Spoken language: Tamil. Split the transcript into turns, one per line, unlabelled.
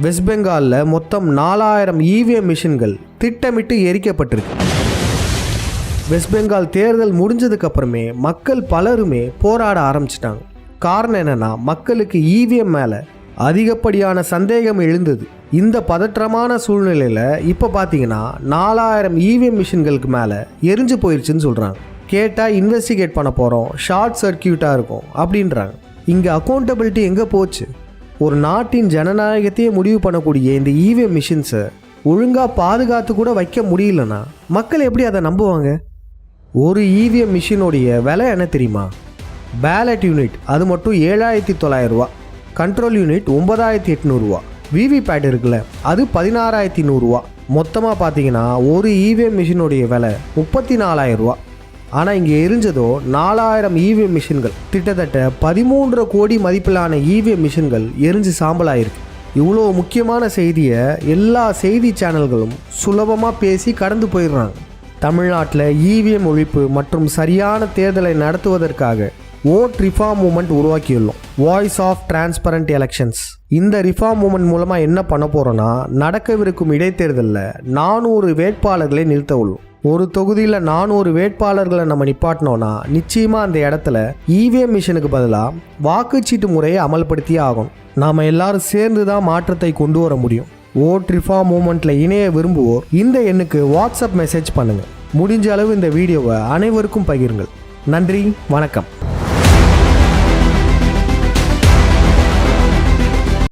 வெஸ்ட் பெங்காலில் மொத்தம் 4000 இவிஎம் மிஷின்கள் திட்டமிட்டு எரிக்கப்பட்டிருக்கு. வெஸ்ட் பெங்கால் தேர்தல் முடிஞ்சதுக்கப்புறமே மக்கள் பலருமே போராட ஆரம்பிச்சிட்டாங்க. காரணம் என்னென்னா, மக்களுக்கு இவிஎம் மேலே அதிகப்படியான சந்தேகம் எழுந்தது. இந்த பதற்றமான சூழ்நிலையில் இப்போ பார்த்தீங்கன்னா 4000 இவிஎம் மிஷின்களுக்கு மேலே எரிஞ்சு போயிடுச்சுன்னு சொல்கிறாங்க. கேட்டால் இன்வெஸ்டிகேட் பண்ண போகிறோம், ஷார்ட் சர்க்கியூட்டாக இருக்கும் அப்படின்றாங்க. இங்கே அக்கௌண்டபிலிட்டி எங்கே போச்சு? ஒரு நாட்டின் ஜனநாயகத்தையே முடிவு பண்ணக்கூடிய இந்த இவிஎம் மிஷின்ஸை ஒழுங்காக பாதுகாத்து கூட வைக்க முடியலன்னா மக்கள் எப்படி அதை நம்புவாங்க? ஒரு இவிஎம் மிஷினுடைய விலை என்ன தெரியுமா? பேலட் யூனிட் அது மட்டும் 7900 ரூபா, கண்ட்ரோல் யூனிட் 9800 ரூபா, விவிபேட் இருக்குல்ல அது 16100 ரூபா. மொத்தமாக பார்த்தீங்கன்னா ஒரு இவிஎம் மிஷினுடைய விலை 34000 ரூபா. ஆனால் இங்கே எரிஞ்சதோ 4000 இவிஎம் மிஷின்கள். கிட்டத்தட்ட 13 கோடி மதிப்பிலான இவிஎம் மிஷின்கள் எரிஞ்சு சாம்பலாயிருக்கு. இவ்வளோ முக்கியமான செய்தியை எல்லா செய்தி சேனல்களும் சுலபமாக பேசி கடந்து போயிடுறாங்க. தமிழ்நாட்டில் இவிஎம் ஒழிப்பு மற்றும் சரியான தேர்தலை நடத்துவதற்காக ஓட் ரிஃபார்ம் மூமெண்ட் உருவாக்கியுள்ளோம். Voice of transparent elections. இந்த ரிஃபார்ம் மூமெண்ட் மூலமாக என்ன பண்ண போகிறோன்னா, நடக்கவிருக்கும் இடைத்தேர்தலில் 400 வேட்பாளர்களை நிறுத்த உள்ளோம். ஒரு தொகுதியில் 400 வேட்பாளர்களை நம்ம நிப்பாட்டினோன்னா நிச்சயமாக அந்த இடத்துல இவிஎம் மிஷினுக்கு பதிலாக வாக்குச்சீட்டு முறையை அமல்படுத்தியே ஆகணும். நாம் எல்லாரும் சேர்ந்து தான் மாற்றத்தை கொண்டு வர முடியும். ஓட் ரிஃபார்ம் மூமெண்ட்டில் இணைய விரும்புவோர் இந்த எண்ணுக்கு வாட்ஸ்அப் மெசேஜ் பண்ணுங்கள். முடிஞ்ச அளவு இந்த வீடியோவை அனைவருக்கும் பகிருங்கள். நன்றி, வணக்கம்.